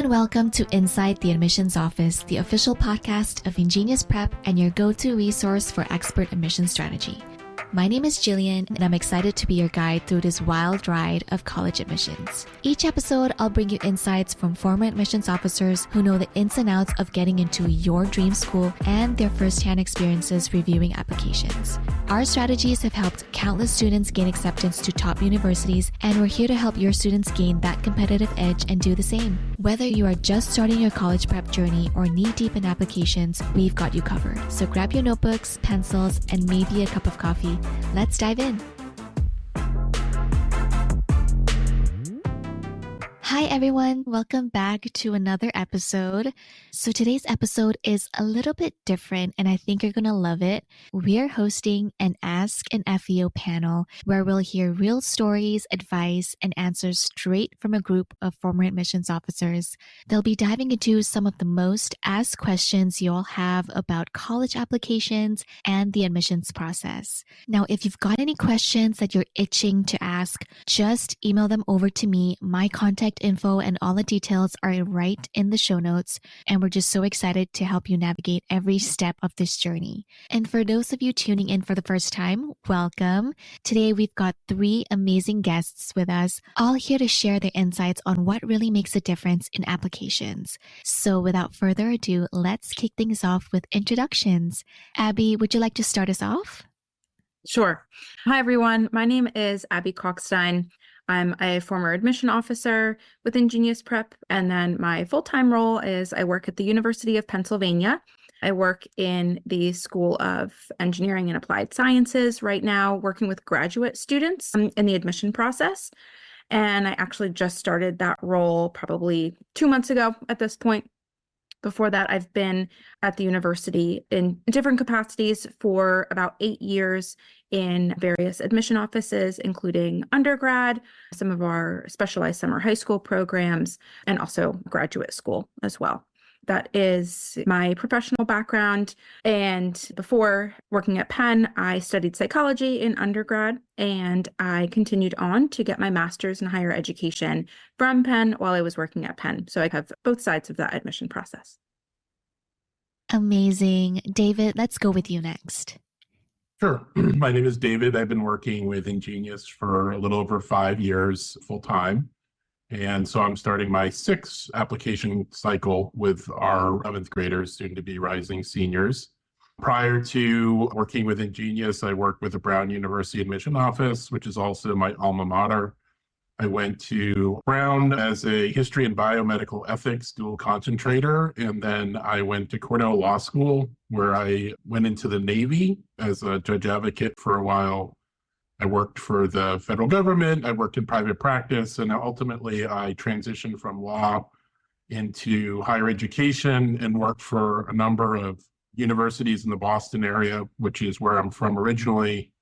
and welcome to Inside the Admissions Office, the official podcast of InGenius Prep and your go-to resource for expert admissions strategy. My name is Jillian, and I'm excited to be your guide through this wild ride of college admissions. Each episode, I'll bring you insights from former admissions officers who know the ins and outs of getting into your dream school and their firsthand experiences reviewing applications. Our strategies have helped countless students gain acceptance to top universities, and we're here to help your students gain that competitive edge and do the same. Whether you are just starting your college prep journey or knee-deep in applications, we've got you covered. So grab your notebooks, pencils, and maybe a cup of coffee. Let's dive in. Hi everyone, welcome back to another episode. So today's episode is a little bit different and I think you're going to love it. We're hosting an Ask an FEO panel where we'll hear real stories, advice, and answers straight from a group of former admissions officers. They'll be diving into some of the most asked questions you all have about college applications and the admissions process. Now, if you've got any questions that you're itching to ask, just email them over to me. My contact info and all the details are right in the show notes, and we're just so excited to help you navigate every step of this journey. And for those of you tuning in for the first time, welcome. Today we've got three amazing guests with us, all here to share their insights on what really makes a difference in applications. So without further ado, let's kick things off with introductions. Abby, would you like to start us off? Sure. Hi, everyone. My name is Abby Cockstein. I'm a former admission officer with InGenius Prep, and then my full-time role is I work at the University of Pennsylvania. I work in the School of Engineering and Applied Sciences right now, working with graduate students in the admission process. And I actually just started that role probably 2 months ago at this point. Before that, I've been at the university in different capacities for about 8 years in various admission offices, including undergrad, some of our specialized summer high school programs, and also graduate school as well. That is my professional background. And before working at Penn, I studied psychology in undergrad, and I continued on to get my master's in higher education from Penn while I was working at Penn. So I have both sides of that admission process. Amazing. David, let's go with you next. Sure. My name is David. I've been working with InGenius for a little over 5 years full time. And so I'm starting my 6th application cycle with our 11th graders, soon to be rising seniors. Prior to working with InGenius, I worked with the Brown University Admission Office, which is also my alma mater. I went to Brown as a history and biomedical ethics dual concentrator, and then I went to Cornell Law School, where I went into the Navy as a judge advocate for a while. I worked for the federal government, I worked in private practice, and ultimately I transitioned from law into higher education and worked for a number of universities in the Boston area, which is where I'm from originally,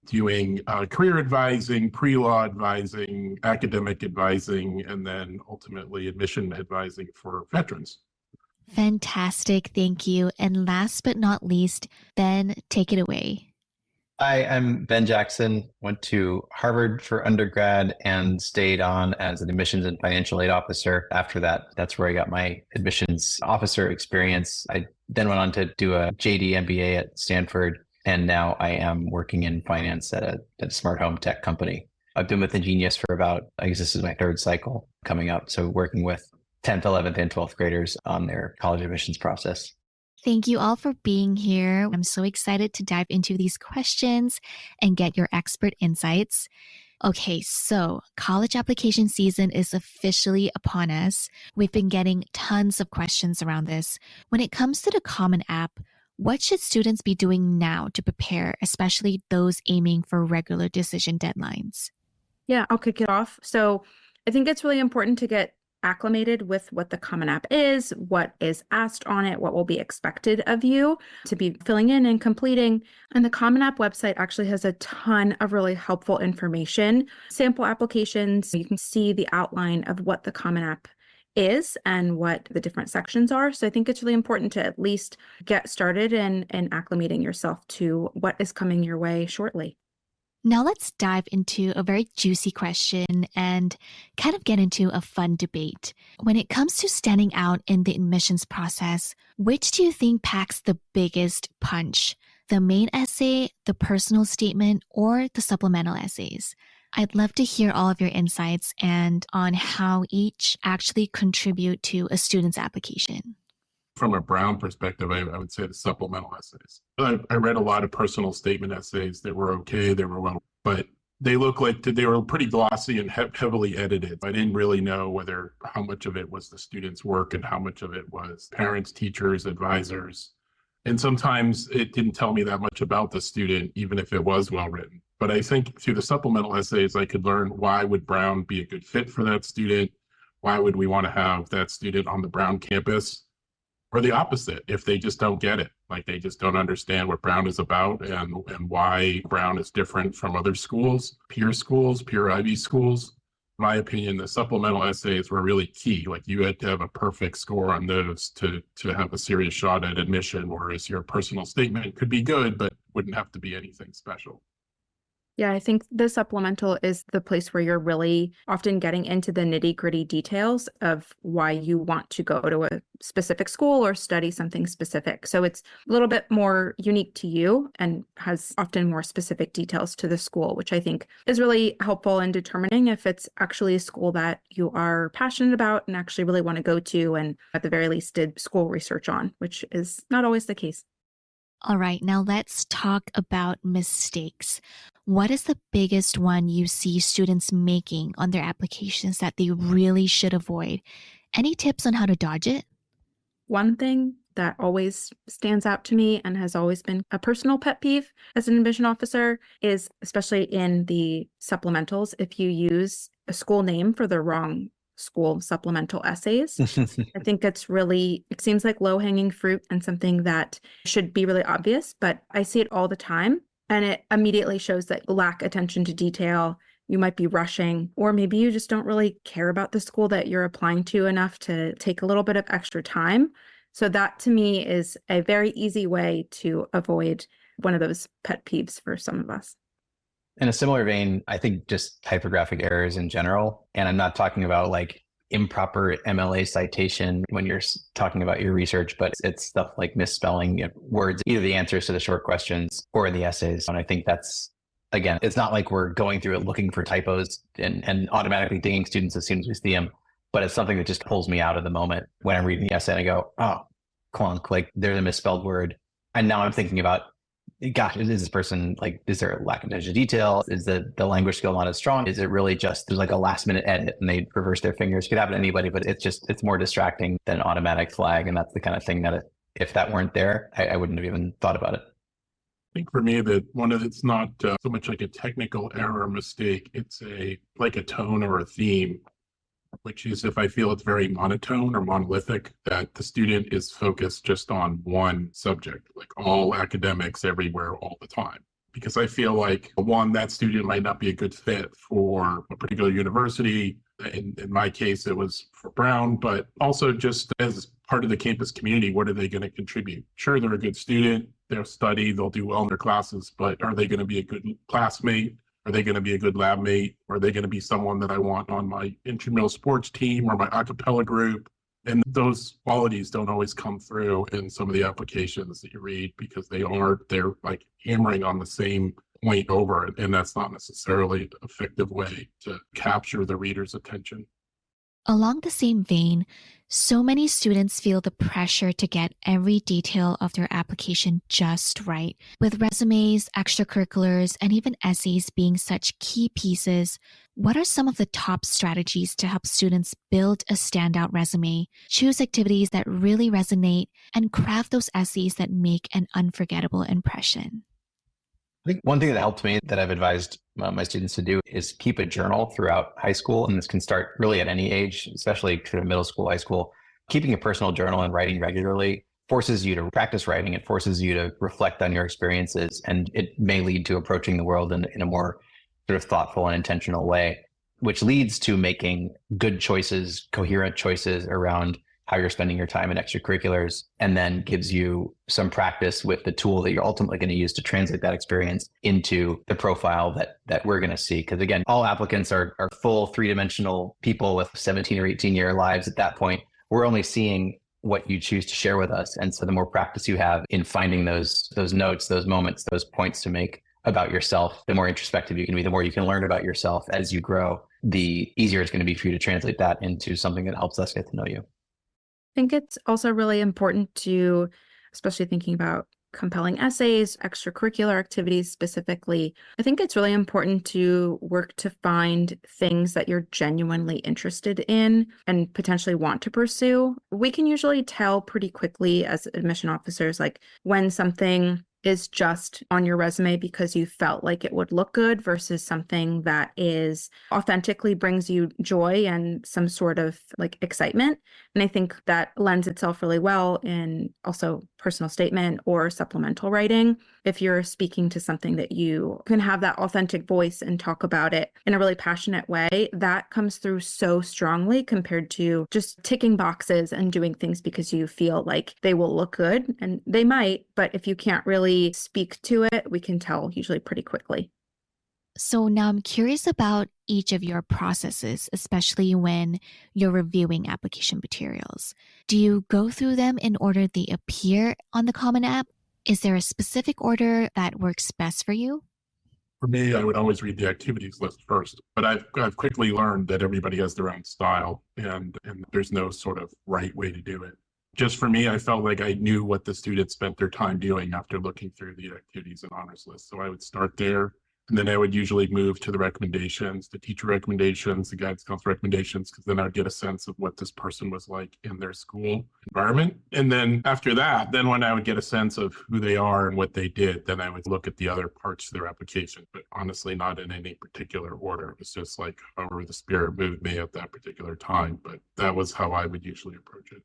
doing career advising, pre-law advising, academic advising, and then ultimately admission advising for veterans. Fantastic. Thank you. And last but not least, Ben, take it away. Hi, I'm Ben Jackson, went to Harvard for undergrad and stayed on as an admissions and financial aid officer. After that, that's where I got my admissions officer experience. I then went on to do a JD MBA at Stanford, and now I am working in finance at a smart home tech company. I've been with InGenius for about, I guess this is my 3rd cycle coming up. So working with 10th, 11th, and 12th graders on their college admissions process. Thank you all for being here. I'm so excited to dive into these questions and get your expert insights. Okay, so college application season is officially upon us. We've been getting tons of questions around this. When it comes to the Common App, what should students be doing now to prepare, especially those aiming for regular decision deadlines? Yeah, I'll kick it off. So I think it's really important to get acclimated with what the Common App is, what is asked on it, what will be expected of you to be filling in and completing. And the Common App website actually has a ton of really helpful information, sample applications. You can see the outline of what the Common App is and what the different sections are. So I think it's really important to at least get started and acclimating yourself to what is coming your way shortly. Now let's dive into a very juicy question and kind of get into a fun debate. When it comes to standing out in the admissions process, which do you think packs the biggest punch? The main essay, the personal statement, or the supplemental essays? I'd love to hear all of your insights and on how each actually contribute to a student's application. From a Brown perspective, I would say the supplemental essays. I read a lot of personal statement essays that were okay, they were well, but they look like they were pretty glossy and heavily edited. I didn't really know how much of it was the student's work and how much of it was parents, teachers, advisors. And sometimes it didn't tell me that much about the student, even if it was well written. But I think through the supplemental essays, I could learn why would Brown be a good fit for that student? Why would we want to have that student on the Brown campus? Or the opposite, if they just don't get it, like they just don't understand what Brown is about and why Brown is different from other schools, peer Ivy schools. In my opinion, the supplemental essays were really key. Like you had to have a perfect score on those to have a serious shot at admission, whereas your personal statement could be good, but wouldn't have to be anything special. Yeah, I think the supplemental is the place where you're really often getting into the nitty-gritty details of why you want to go to a specific school or study something specific. So it's a little bit more unique to you and has often more specific details to the school, which I think is really helpful in determining if it's actually a school that you are passionate about and actually really want to go to, and at the very least did school research on, which is not always the case. All right, now let's talk about mistakes. What is the biggest one you see students making on their applications that they really should avoid? Any tips on how to dodge it? One thing that always stands out to me and has always been a personal pet peeve as an admission officer is, especially in the supplementals, if you use a school name for the wrong school supplemental essays. I think it seems like low-hanging fruit and something that should be really obvious, but I see it all the time. And it immediately shows that you lack attention to detail. You might be rushing, or maybe you just don't really care about the school that you're applying to enough to take a little bit of extra time. So that to me is a very easy way to avoid one of those pet peeves for some of us. In a similar vein, I think just typographic errors in general, and I'm not talking about like improper MLA citation when you're talking about your research, but it's stuff like misspelling words, either the answers to the short questions or the essays. And I think that's, again, it's not like we're going through it looking for typos and automatically dinging students as soon as we see them, but it's something that just pulls me out of the moment when I'm reading the essay and I go, oh, clunk, like there's a misspelled word. And now I'm thinking about, gosh, is this person like, is there a lack of attention to detail? Is the language skill not as strong? Is it really just there's like a last minute edit and they reverse their fingers? It could happen to anybody, but it's more distracting than an automatic flag. And that's the kind of thing that if that weren't there, I wouldn't have even thought about it. I think for me that it's not so much like a technical error or mistake. It's like a tone or a theme, which is if I feel it's very monotone or monolithic, that the student is focused just on one subject, like all academics everywhere all the time. Because I feel like, one, that student might not be a good fit for a particular university. In my case, it was for Brown, but also just as part of the campus community, what are they going to contribute? Sure, they're a good student, they'll study, they'll do well in their classes, but are they going to be a good classmate? Are they going to be a good lab mate? Are they going to be someone that I want on my intramural sports team or my a cappella group? And those qualities don't always come through in some of the applications that you read because they're like hammering on the same point over it. And that's not necessarily an effective way to capture the reader's attention. Along the same vein, so many students feel the pressure to get every detail of their application just right. With resumes, extracurriculars, and even essays being such key pieces, what are some of the top strategies to help students build a standout resume, choose activities that really resonate, and craft those essays that make an unforgettable impression? I think one thing that helped me that I've advised my students to do is keep a journal throughout high school. And this can start really at any age, especially to middle school, high school. Keeping a personal journal and writing regularly forces you to practice writing. It forces you to reflect on your experiences, and it may lead to approaching the world in a more sort of thoughtful and intentional way, which leads to making good choices, coherent choices around how you're spending your time in extracurriculars, and then gives you some practice with the tool that you're ultimately going to use to translate that experience into the profile that we're going to see. Because again, all applicants are full three-dimensional people with 17 or 18-year lives at that point. We're only seeing what you choose to share with us. And so the more practice you have in finding those notes, those moments, those points to make about yourself, the more introspective you can be, the more you can learn about yourself as you grow, the easier it's going to be for you to translate that into something that helps us get to know you. I think it's also really important to, especially thinking about compelling essays, extracurricular activities specifically, I think it's really important to work to find things that you're genuinely interested in and potentially want to pursue. We can usually tell pretty quickly as admission officers, like when something is just on your resume because you felt like it would look good versus something that is authentically brings you joy and some sort of like excitement. And I think that lends itself really well in also personal statement or supplemental writing. If you're speaking to something that you can have that authentic voice and talk about it in a really passionate way, that comes through so strongly compared to just ticking boxes and doing things because you feel like they will look good, and they might, but if you can't really speak to it, we can tell usually pretty quickly. So now I'm curious about each of your processes, especially when you're reviewing application materials. Do you go through them in order they appear on the Common App? Is there a specific order that works best for you? For me, I would always read the activities list first, but I've quickly learned that everybody has their own style and there's no sort of right way to do it. Just for me, I felt like I knew what the students spent their time doing after looking through the activities and honors list. So I would start there, and then I would usually move to the recommendations, the teacher recommendations, the guidance counselor recommendations, because then I'd get a sense of what this person was like in their school environment. And then after that, then when I would get a sense of who they are and what they did, then I would look at the other parts of their application, but honestly, not in any particular order. It was just like however the spirit moved me at that particular time, but that was how I would usually approach it.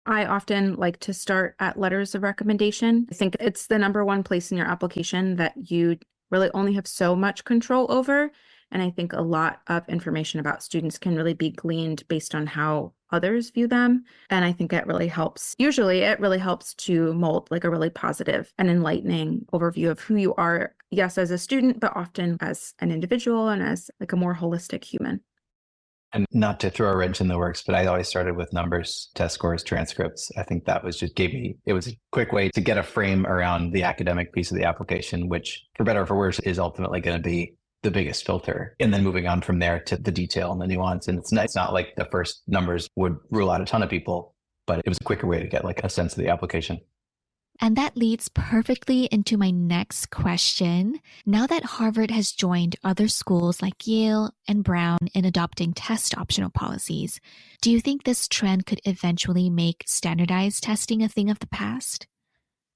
I often like to start at letters of recommendation. I think it's the number one place in your application that you really only have so much control over. And I think a lot of information about students can really be gleaned based on how others view them. And I think it really helps. Usually it really helps to mold like a really positive and enlightening overview of who you are, yes, as a student, but often as an individual and as like a more holistic human. And not to throw a wrench in the works, but I always started with numbers, test scores, transcripts. I think that was just it was a quick way to get a frame around the academic piece of the application, which for better or for worse is ultimately going to be the biggest filter. And then moving on from there to the detail and the nuance. And it's not like the first numbers would rule out a ton of people, but it was a quicker way to get like a sense of the application. And that leads perfectly into my next question. Now that Harvard has joined other schools like Yale and Brown in adopting test optional policies, do you think this trend could eventually make standardized testing a thing of the past?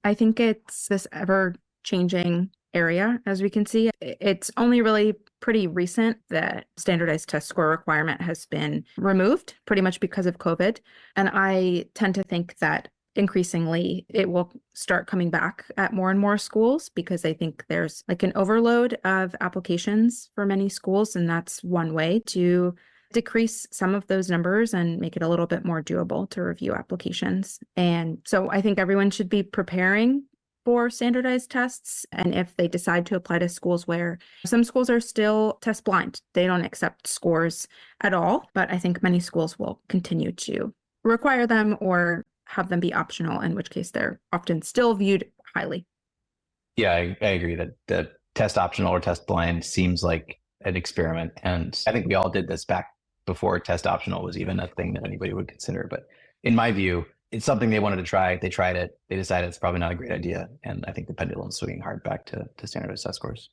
I think it's this ever-changing area, as we can see. It's only really pretty recent that standardized test score requirement has been removed, pretty much because of COVID. And I tend to think that increasingly it will start coming back at more and more schools because I think there's like an overload of applications for many schools. And that's one way to decrease some of those numbers and make it a little bit more doable to review applications. And so I think everyone should be preparing for standardized tests. And if they decide to apply to schools where some schools are still test blind, they don't accept scores at all. But I think many schools will continue to require them or have them be optional, in which case they're often still viewed highly. Yeah, I agree that the test optional or test blind seems like an experiment. And I think we all did this back before test optional was even a thing that anybody would consider. But in my view, it's something they wanted to try. They tried it. They decided it's probably not a great idea. And I think the pendulum's swinging hard back to standardized test scores.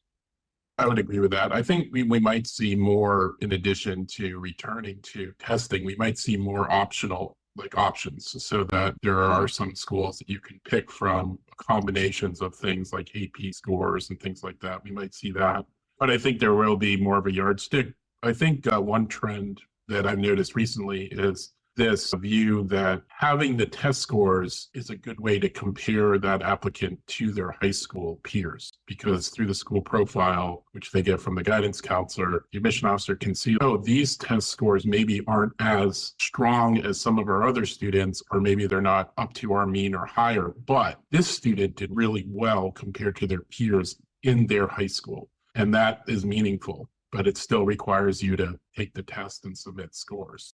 I would agree with that. I think we might see more, in addition to returning to testing, we might see more optional options, so that there are some schools that you can pick from combinations of things like AP scores and things like that. We might see that, but I think there will be more of a yardstick. I think one trend that I've noticed recently is this view that having the test scores is a good way to compare that applicant to their high school peers, because through the school profile, which they get from the guidance counselor, the admission officer can see, oh, these test scores maybe aren't as strong as some of our other students, or maybe they're not up to our mean or higher, but this student did really well compared to their peers in their high school. And that is meaningful, but it still requires you to take the test and submit scores.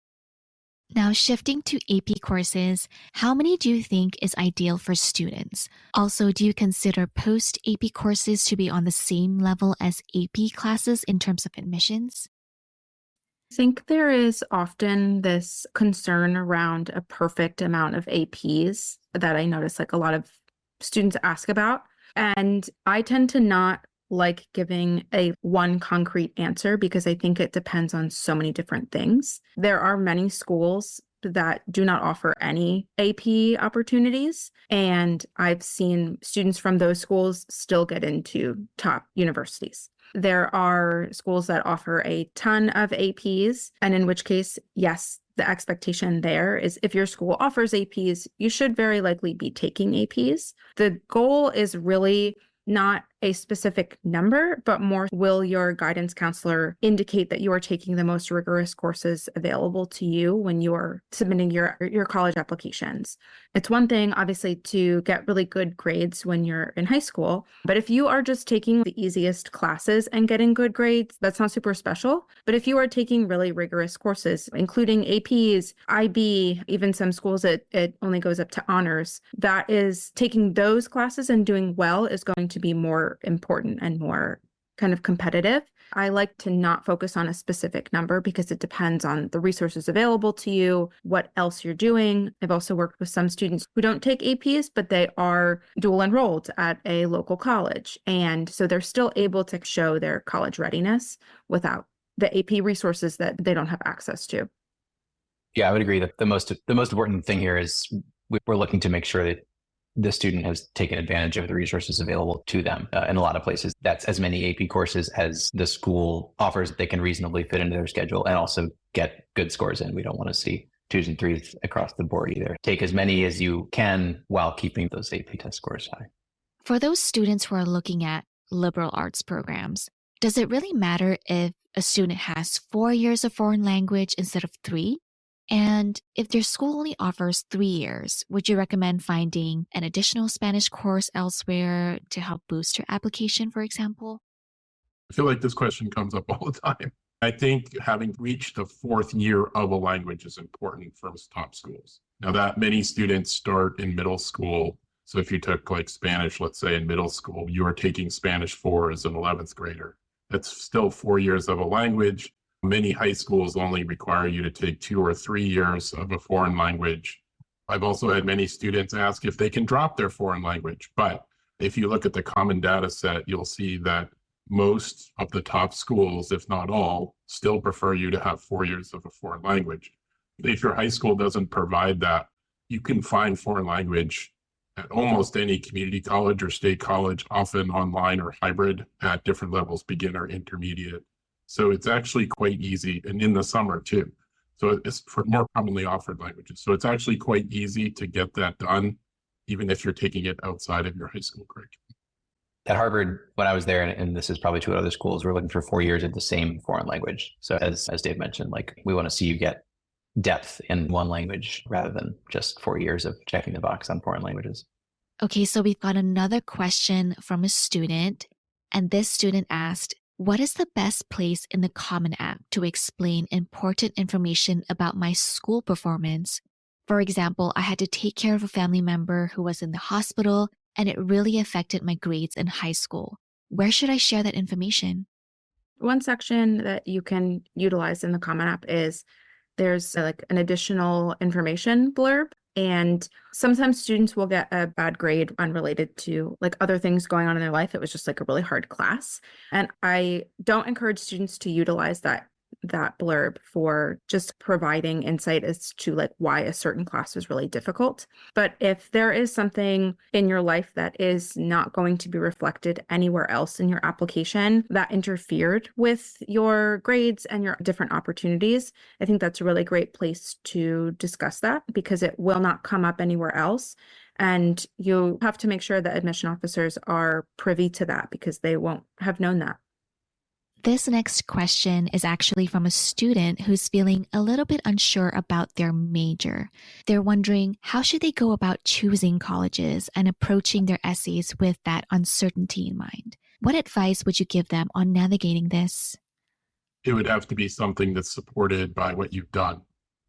Now, shifting to AP courses, how many do you think is ideal for students? Also, do you consider post-AP courses to be on the same level as AP classes in terms of admissions? I think there is often this concern around a perfect amount of APs that I notice like a lot of students ask about. And I tend to not like giving a one concrete answer because I think it depends on so many different things. There are many schools that do not offer any AP opportunities, and I've seen students from those schools still get into top universities. There are schools that offer a ton of APs, and in which case, yes, the expectation there is if your school offers APs, you should very likely be taking APs. The goal is really not a specific number, but more, will your guidance counselor indicate that you are taking the most rigorous courses available to you when you are submitting your college applications? It's one thing, obviously, to get really good grades when you're in high school, but if you are just taking the easiest classes and getting good grades, that's not super special. But if you are taking really rigorous courses, including APs, IB, even some schools it only goes up to honors, that is taking those classes and doing well is going to be more important and more kind of competitive. I like to not focus on a specific number because it depends on the resources available to you, what else you're doing. I've also worked with some students who don't take APs, but they are dual enrolled at a local college. And so they're still able to show their college readiness without the AP resources that they don't have access to. Yeah, I would agree that the most important thing here is we're looking to make sure that the student has taken advantage of the resources available to them. In a lot of places, that's as many AP courses as the school offers that they can reasonably fit into their schedule and also get good scores in. We don't want to see 2s and 3s across the board either. Take as many as you can while keeping those AP test scores high. For those students who are looking at liberal arts programs, does it really matter if a student has 4 years of foreign language instead of 3? And if their school only offers 3 years, would you recommend finding an additional Spanish course elsewhere to help boost your application, for example? I feel like this question comes up all the time. I think having reached the 4th year of a language is important for top schools. Now that many students start in middle school. So if you took like Spanish, let's say in middle school, you are taking Spanish 4 as an 11th grader. That's still 4 years of a language. Many high schools only require you to take 2 or 3 years of a foreign language. I've also had many students ask if they can drop their foreign language. But if you look at the common data set, you'll see that most of the top schools, if not all, still prefer you to have 4 years of a foreign language. If your high school doesn't provide that, you can find foreign language at almost any community college or state college, often online or hybrid at different levels, beginner, intermediate. So it's actually quite easy, and in the summer too. So it's for more commonly offered languages. So it's actually quite easy to get that done, even if you're taking it outside of your high school curriculum. At Harvard, when I was there, and this is probably true at other schools, we're looking for 4 years of the same foreign language. So as Dave mentioned, like we want to see you get depth in one language rather than just 4 years of checking the box on foreign languages. Okay, so we've got another question from a student, and this student asked, what is the best place in the Common App to explain important information about my school performance? For example, I had to take care of a family member who was in the hospital, and it really affected my grades in high school. Where should I share that information? One section that you can utilize in the Common App is there's like an additional information blurb. And sometimes students will get a bad grade unrelated to like other things going on in their life. It was just like a really hard class. And I don't encourage students to utilize that that blurb for just providing insight as to like why a certain class was really difficult. But if there is something in your life that is not going to be reflected anywhere else in your application that interfered with your grades and your different opportunities, I think that's a really great place to discuss that because it will not come up anywhere else. And you have to make sure that admission officers are privy to that because they won't have known that. This next question is actually from a student who's feeling a little bit unsure about their major. They're wondering, how should they go about choosing colleges and approaching their essays with that uncertainty in mind? What advice would you give them on navigating this? It would have to be something that's supported by what you've done.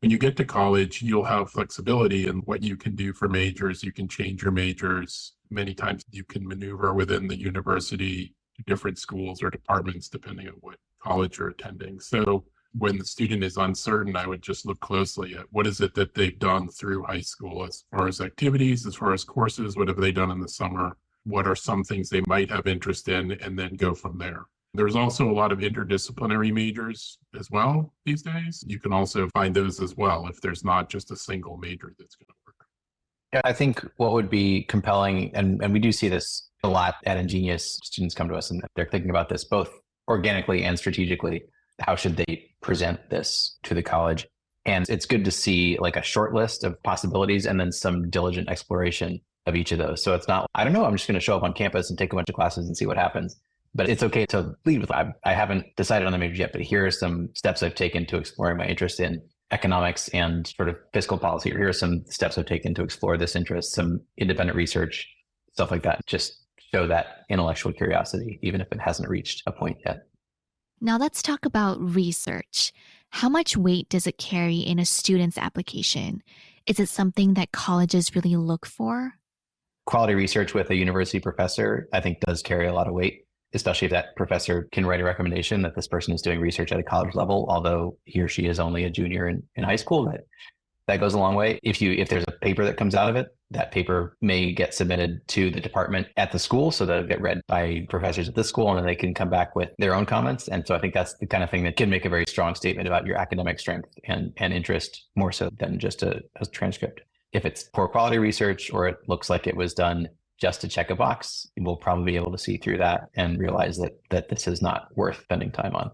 When you get to college, you'll have flexibility in what you can do for majors. You can change your majors. Many times you can maneuver within the university to different schools or departments, depending on what college you're attending. So when the student is uncertain, I would just look closely at what is it that they've done through high school as far as activities, as far as courses, what have they done in the summer? What are some things they might have interest in, and then go from there. There's also a lot of interdisciplinary majors as well these days. You can also find those as well if there's not just a single major that's going to work. Yeah, I think what would be compelling, and we do see this a lot at InGenius, students come to us and they're thinking about this both organically and strategically. How should they present this to the college? And it's good to see like a short list of possibilities and then some diligent exploration of each of those. So it's not, I don't know, I'm just going to show up on campus and take a bunch of classes and see what happens. But it's okay to lead with, I haven't decided on the major yet, but here are some steps I've taken to exploring my interest in economics and sort of fiscal policy. Or here are some steps I've taken to explore this interest, some independent research, stuff like that. Just show that intellectual curiosity, even if it hasn't reached a point yet. Now let's talk about research. How much weight does it carry in a student's application? Is it something that colleges really look for? Quality research with a university professor, I think, does carry a lot of weight, especially if that professor can write a recommendation that this person is doing research at a college level, although he or she is only a junior in high school. That goes a long way. If there's a paper that comes out of it, that paper may get submitted to the department at the school so that it'll get read by professors at the school and then they can come back with their own comments. And so I think that's the kind of thing that can make a very strong statement about your academic strength and interest more so than just a transcript. If it's poor quality research or it looks like it was done just to check a box, we'll probably be able to see through that and realize that this is not worth spending time on.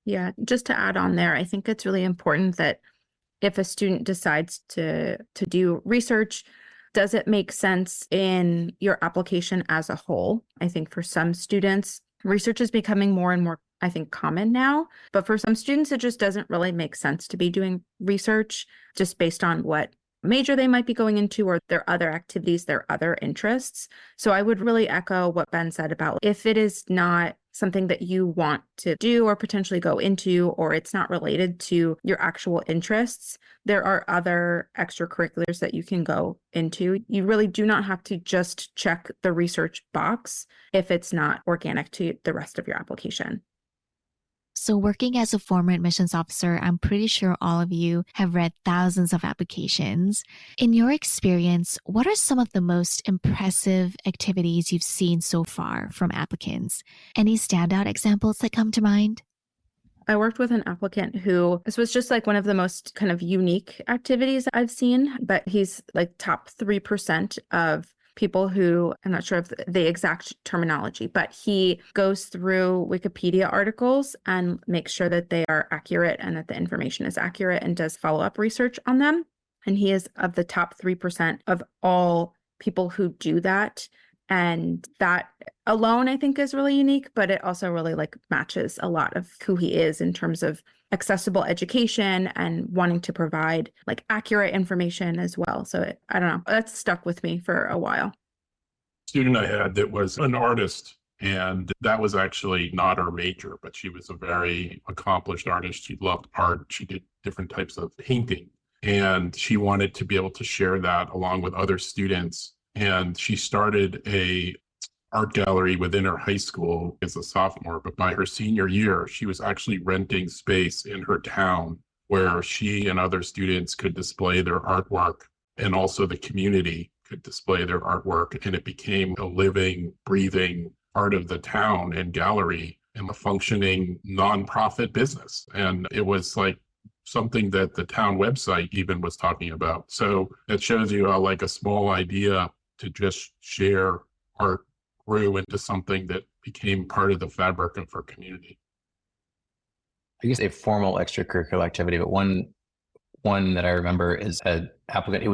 Yeah, just to add on there, I think it's really important that if a student decides to do research, does it make sense in your application as a whole? I think for some students, research is becoming more and more, I think, common now. But for some students, it just doesn't really make sense to be doing research just based on what major they might be going into or their other activities, their other interests. So I would really echo what Ben said about if it is not something that you want to do or potentially go into, or it's not related to your actual interests, there are other extracurriculars that you can go into. You really do not have to just check the research box if it's not organic to the rest of your application. So working as a former admissions officer, I'm pretty sure all of you have read thousands of applications. In your experience, what are some of the most impressive activities you've seen so far from applicants? Any standout examples that come to mind? I worked with an applicant who, this was just like one of the most kind of unique activities I've seen, but he's like top 3% of people who, I'm not sure of the exact terminology, but he goes through Wikipedia articles and makes sure that they are accurate and that the information is accurate and does follow-up research on them. And he is of the top 3% of all people who do that. And that alone, I think, is really unique, but it also really like matches a lot of who he is in terms of accessible education and wanting to provide like accurate information as well. So I don't know, that's stuck with me for a while. Student I had that was an artist, and that was actually not her major, but she was a very accomplished artist. She loved art. She did different types of painting, and she wanted to be able to share that along with other students. And she started a art gallery within her high school as a sophomore, but by her senior year, she was actually renting space in her town where she and other students could display their artwork, and also the community could display their artwork. And it became a living, breathing part of the town and gallery and a functioning nonprofit business. And it was like something that the town website even was talking about. So it shows you how like a small idea to just share art grew into something that became part of the fabric of our community. I guess a formal extracurricular activity, but one that I remember is an applicant. It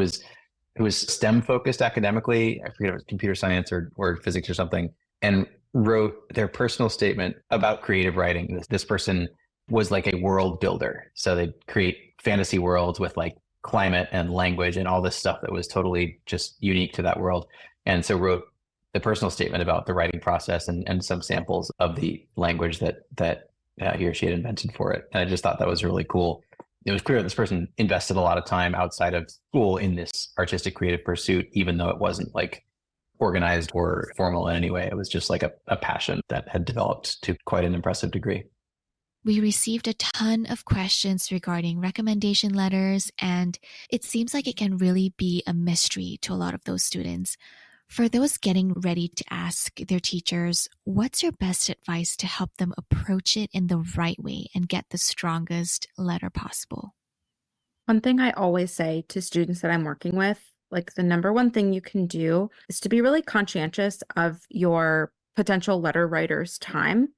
was STEM focused academically. I forget if it was computer science or physics or something, and wrote their personal statement about creative writing. This person was like a world builder. So they'd create fantasy worlds with like climate and language and all this stuff that was totally just unique to that world. And so wrote the personal statement about the writing process and some samples of the language that he or she had invented for it. And I just thought that was really cool. It was clear that this person invested a lot of time outside of school in this artistic creative pursuit, even though it wasn't like organized or formal in any way. It was just like a passion that had developed to quite an impressive degree. We received a ton of questions regarding recommendation letters, and it seems like it can really be a mystery to a lot of those students. For those getting ready to ask their teachers, what's your best advice to help them approach it in the right way and get the strongest letter possible? One thing I always say to students that I'm working with, like the number one thing you can do is to be really conscientious of your potential letter writer's time.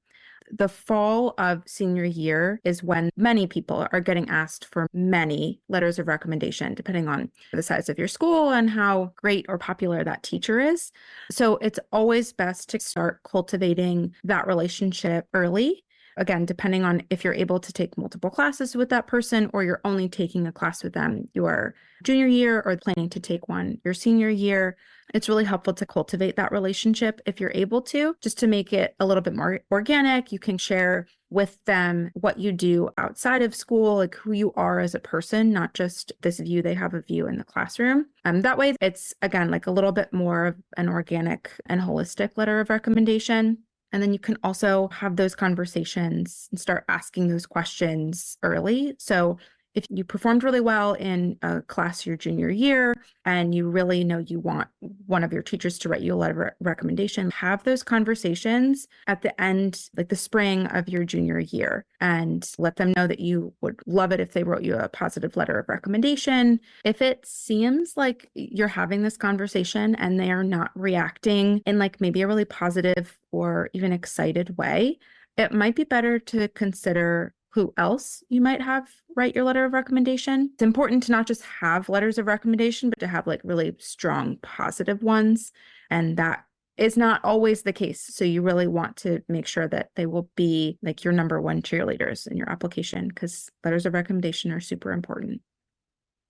The fall of senior year is when many people are getting asked for many letters of recommendation, depending on the size of your school and how great or popular that teacher is. So it's always best to start cultivating that relationship early. Again, depending on if you're able to take multiple classes with that person or you're only taking a class with them your junior year or planning to take one your senior year, it's really helpful to cultivate that relationship if you're able to, just to make it a little bit more organic. You can share with them what you do outside of school, like who you are as a person, not just this view they have of you in the classroom. That way, it's, again, like a little bit more of an organic and holistic letter of recommendation. And then you can also have those conversations and start asking those questions early. So if you performed really well in a class your junior year and you really know you want one of your teachers to write you a letter of recommendation, have those conversations at the end, like the spring of your junior year, and let them know that you would love it if they wrote you a positive letter of recommendation. If it seems like you're having this conversation and they are not reacting in like maybe a really positive or even excited way, it might be better to consider who else you might have write your letter of recommendation. It's important to not just have letters of recommendation, but to have like really strong positive ones. And that is not always the case. So you really want to make sure that they will be like your number one cheerleaders in your application, because letters of recommendation are super important.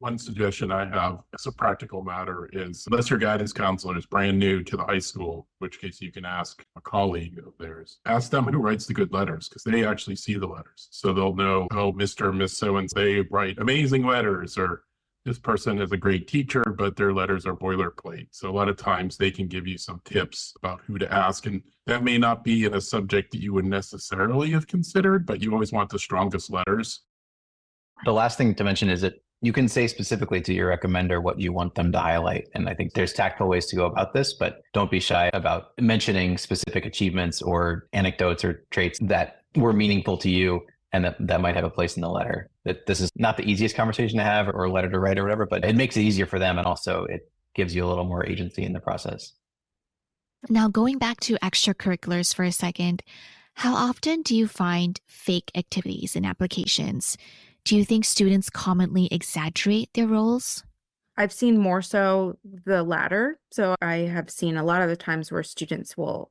One suggestion I have as a practical matter is, unless your guidance counselor is brand new to the high school, in which case you can ask a colleague of theirs, ask them who writes the good letters, because they actually see the letters. So they'll know, oh, Mr. and Miss so-and-so, they write amazing letters, or this person is a great teacher, but their letters are boilerplate. So a lot of times they can give you some tips about who to ask. And that may not be in a subject that you would necessarily have considered, but you always want the strongest letters. The last thing to mention is that you can say specifically to your recommender what you want them to highlight. And I think there's tactful ways to go about this, but don't be shy about mentioning specific achievements or anecdotes or traits that were meaningful to you and that might have a place in the letter. That this is not the easiest conversation to have or letter to write or whatever, but it makes it easier for them. And also it gives you a little more agency in the process. Now, going back to extracurriculars for a second, how often do you find fake activities in applications? Do you think students commonly exaggerate their roles? I've seen more so the latter. So I have seen a lot of the times where students will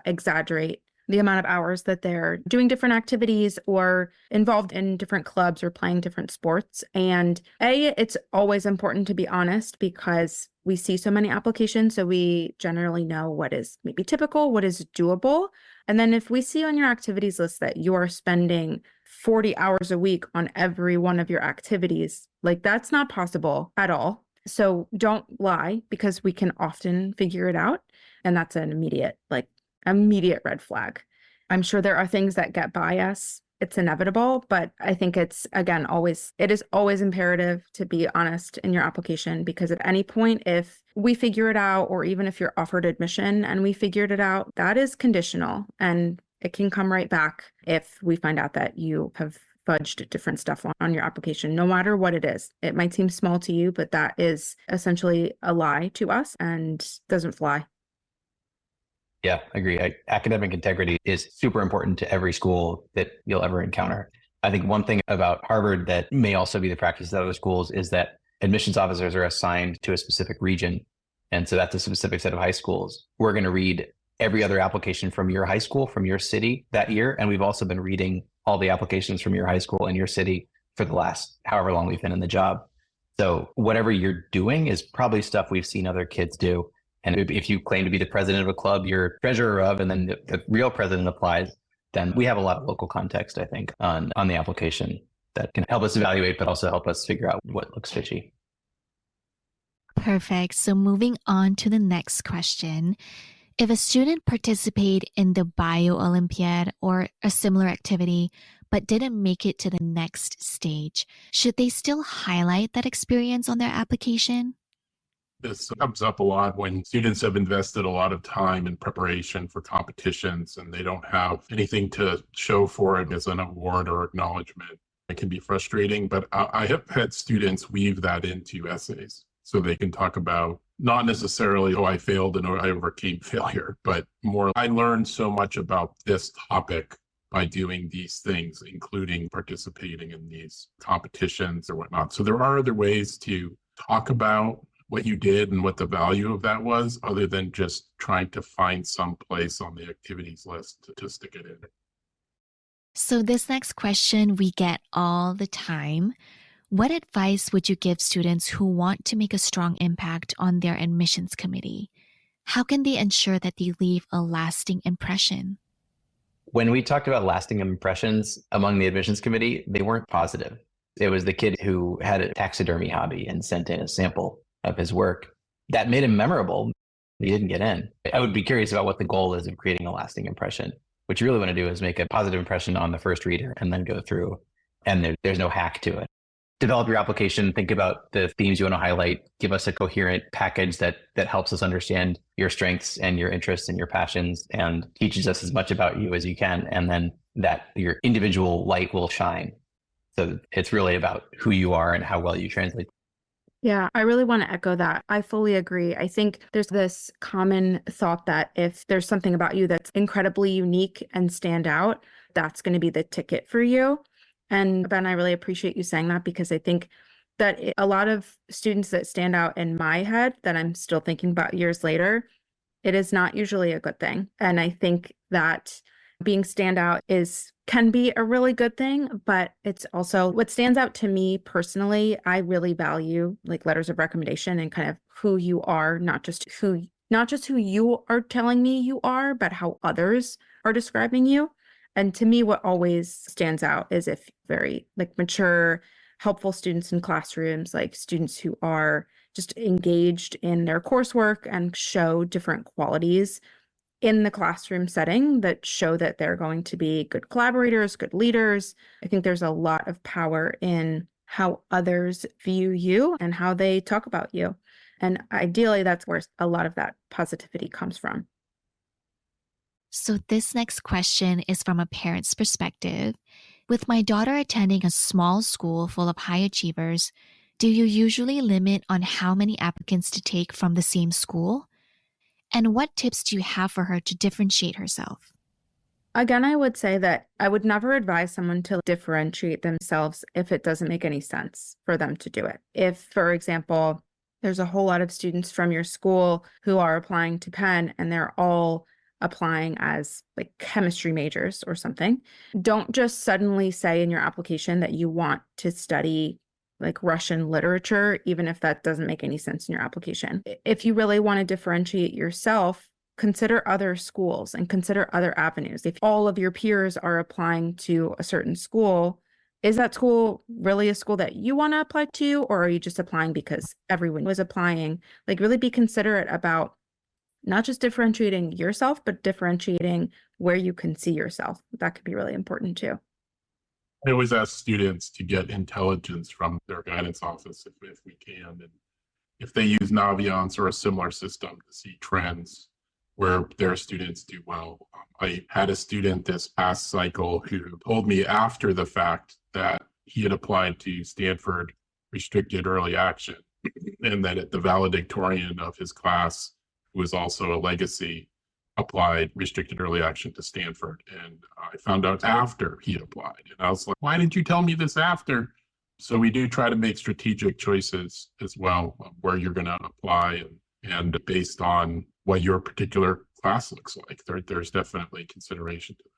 exaggerate the amount of hours that they're doing different activities or involved in different clubs or playing different sports. And it's always important to be honest because we see so many applications. So we generally know what is maybe typical, what is doable. And then if we see on your activities list that you are spending 40 hours a week on every one of your activities, like that's not possible at all. So don't lie because we can often figure it out. And that's an immediate red flag. I'm sure there are things that get by us. It's inevitable, but I think it is always imperative to be honest in your application because at any point, if we figure it out, or even if you're offered admission and we figured it out, that is conditional. And it can come right back if we find out that you have fudged different stuff on your application, no matter what it is. It might seem small to you, but that is essentially a lie to us and doesn't fly. Yeah, I agree. Academic integrity is super important to every school that you'll ever encounter. I think one thing about Harvard that may also be the practice at other schools is that admissions officers are assigned to a specific region. And so that's a specific set of high schools. We're going to read every other application from your high school, from your city that year. And we've also been reading all the applications from your high school and your city for the last however long we've been in the job. So whatever you're doing is probably stuff we've seen other kids do. And if you claim to be the president of a club you're treasurer of, and then the real president applies, then we have a lot of local context, I think, on the application that can help us evaluate, but also help us figure out what looks fishy. Perfect. So moving on to the next question. If a student participated in the Bio Olympiad or a similar activity, but didn't make it to the next stage, should they still highlight that experience on their application? This comes up a lot when students have invested a lot of time in preparation for competitions and they don't have anything to show for it as an award or acknowledgement. It can be frustrating, but I have had students weave that into essays so they can talk about not necessarily, oh, I failed and I overcame failure, but more, I learned so much about this topic by doing these things, including participating in these competitions or whatnot. So there are other ways to talk about what you did and what the value of that was, other than just trying to find some place on the activities list to stick it in. So this next question we get all the time. What advice would you give students who want to make a strong impact on their admissions committee? How can they ensure that they leave a lasting impression? When we talked about lasting impressions among the admissions committee, they weren't positive. It was the kid who had a taxidermy hobby and sent in a sample of his work that made him memorable. He didn't get in. I would be curious about what the goal is of creating a lasting impression. What you really want to do is make a positive impression on the first reader and then go through, and there's no hack to it. Develop your application, think about the themes you want to highlight, give us a coherent package that helps us understand your strengths and your interests and your passions and teaches us as much about you as you can. And then that your individual light will shine. So it's really about who you are and how well you translate. Yeah, I really want to echo that. I fully agree. I think there's this common thought that if there's something about you that's incredibly unique and stand out, that's going to be the ticket for you. And Ben, I really appreciate you saying that, because I think that a lot of students that stand out in my head that I'm still thinking about years later, it is not usually a good thing. And I think that being standout can be a really good thing, but it's also what stands out to me personally. I really value like letters of recommendation and kind of who you are, not just who you are telling me you are, but how others are describing you. And to me, what always stands out is if very like mature, helpful students in classrooms, like students who are just engaged in their coursework and show different qualities in the classroom setting that show that they're going to be good collaborators, good leaders. I think there's a lot of power in how others view you and how they talk about you. And ideally, that's where a lot of that positivity comes from. So this next question is from a parent's perspective. With my daughter attending a small school full of high achievers, do you usually limit on how many applicants to take from the same school? And what tips do you have for her to differentiate herself? Again, I would say that I would never advise someone to differentiate themselves if it doesn't make any sense for them to do it. If, for example, there's a whole lot of students from your school who are applying to Penn and they're all applying as like chemistry majors or something, don't just suddenly say in your application that you want to study like Russian literature, even if that doesn't make any sense in your application. If you really want to differentiate yourself, consider other schools and consider other avenues. If all of your peers are applying to a certain school, is that school really a school that you want to apply to, or are you just applying because everyone was applying? Like really be considerate about not just differentiating yourself, but differentiating where you can see yourself. That could be really important too. I always ask students to get intelligence from their guidance office if we can. And if they use Naviance or a similar system to see trends, where their students do well. I had a student this past cycle who told me after the fact that he had applied to Stanford restricted early action, and that the valedictorian of his class, who was also a legacy, applied restricted early action to Stanford. And I found out after he applied. And I was like, why didn't you tell me this after? So we do try to make strategic choices as well, where you're going to apply and based on what your particular class looks like. There's definitely consideration to that.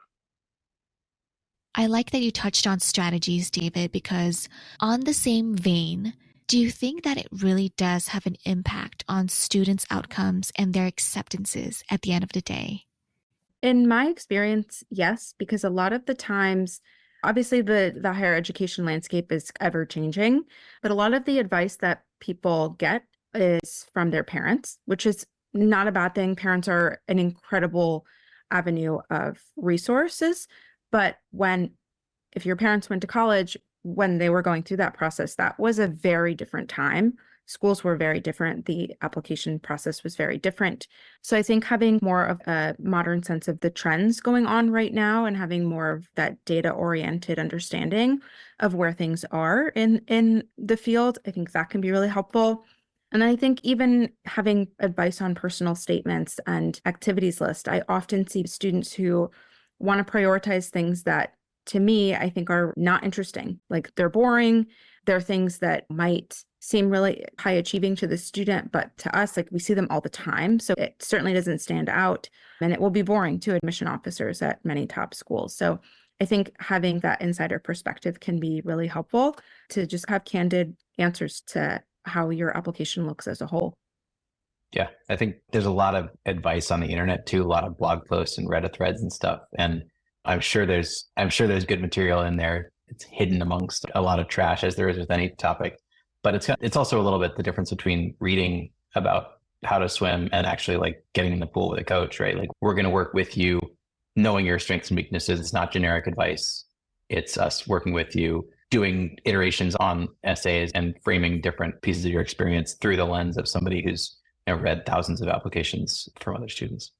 I like that you touched on strategies, David, because on the same vein, do you think that it really does have an impact on students' outcomes and their acceptances at the end of the day? In my experience, yes, because a lot of the times, obviously the higher education landscape is ever changing, but a lot of the advice that people get is from their parents, which is not a bad thing. Parents are an incredible avenue of resources, but if your parents went to college, when they were going through that process, that was a very different time. Schools were very different. The application process was very different. So I think having more of a modern sense of the trends going on right now and having more of that data-oriented understanding of where things are in the field, I think that can be really helpful. And I think even having advice on personal statements and activities list, I often see students who want to prioritize things that, to me, I think are not interesting. Like they're boring. They're things that might seem really high achieving to the student, but to us, like we see them all the time. So it certainly doesn't stand out, and it will be boring to admission officers at many top schools. So I think having that insider perspective can be really helpful to just have candid answers to how your application looks as a whole. Yeah, I think there's a lot of advice on the internet too, a lot of blog posts and Reddit threads and stuff. And I'm sure there's good material in there. It's hidden amongst a lot of trash, as there is with any topic. But it's also a little bit the difference between reading about how to swim and actually like getting in the pool with a coach, right? Like we're going to work with you, knowing your strengths and weaknesses. It's not generic advice. It's us working with you, doing iterations on essays and framing different pieces of your experience through the lens of somebody who's read thousands of applications from other students.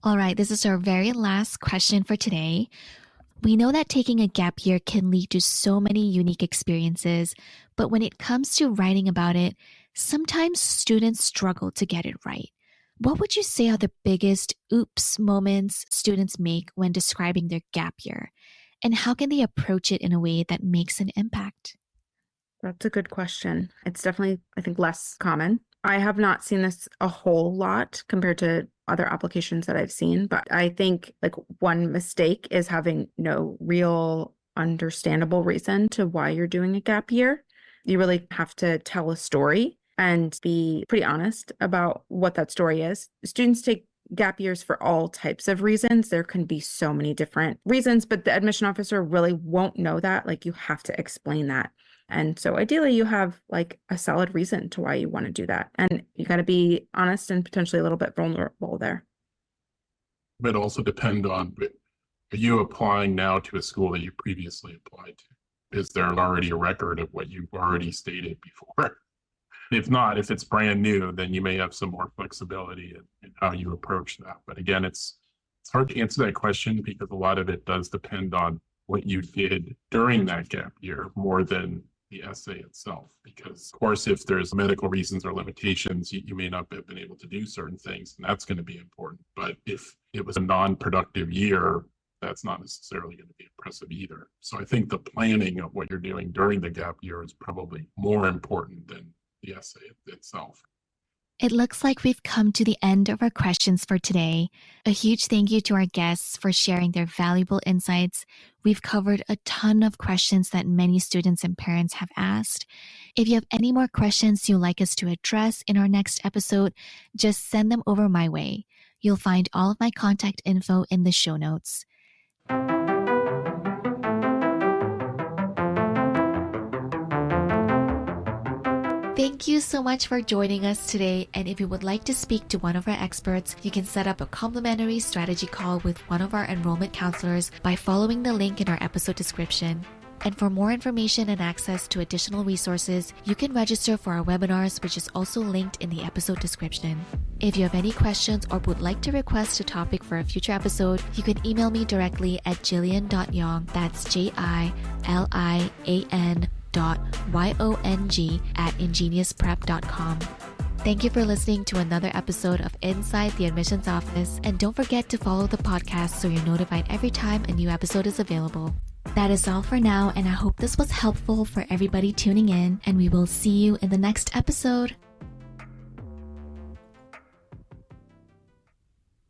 All right, this is our very last question for today. We know that taking a gap year can lead to so many unique experiences, but when it comes to writing about it, sometimes students struggle to get it right. What would you say are the biggest oops moments students make when describing their gap year? And how can they approach it in a way that makes an impact? That's a good question. It's definitely, I think, less common. I have not seen this a whole lot compared to other applications that I've seen, but I think like one mistake is having no real understandable reason to why you're doing a gap year. You really have to tell a story and be pretty honest about what that story is. Students take gap years for all types of reasons. There can be so many different reasons, but the admission officer really won't know that. Like you have to explain that. And so ideally you have like a solid reason to why you want to do that. And you got to be honest and potentially a little bit vulnerable there. But also depend on, are you applying now to a school that you previously applied to? Is there already a record of what you've already stated before? If not, if it's brand new, then you may have some more flexibility in how you approach that. But again, it's hard to answer that question because a lot of it does depend on what you did during that gap year more than the essay itself. Because of course, if there's medical reasons or limitations, you may not have been able to do certain things, and that's going to be important. But if it was a non-productive year, that's not necessarily going to be impressive either. So I think the planning of what you're doing during the gap year is probably more important than the essay itself. It looks like we've come to the end of our questions for today. A huge thank you to our guests for sharing their valuable insights. We've covered a ton of questions that many students and parents have asked. If you have any more questions you'd like us to address in our next episode, just send them over my way. You'll find all of my contact info in the show notes. Thank you so much for joining us today. And if you would like to speak to one of our experts, you can set up a complimentary strategy call with one of our enrollment counselors by following the link in our episode description. And for more information and access to additional resources, you can register for our webinars, which is also linked in the episode description. If you have any questions or would like to request a topic for a future episode, you can email me directly at jillian.yong, that's jillian.yong@ingeniusprep.com. Thank you for listening to another episode of Inside the Admissions Office, and don't forget to follow the podcast so you're notified every time a new episode is available. That is all for now, and I hope this was helpful for everybody tuning in, and we will see you in the next episode.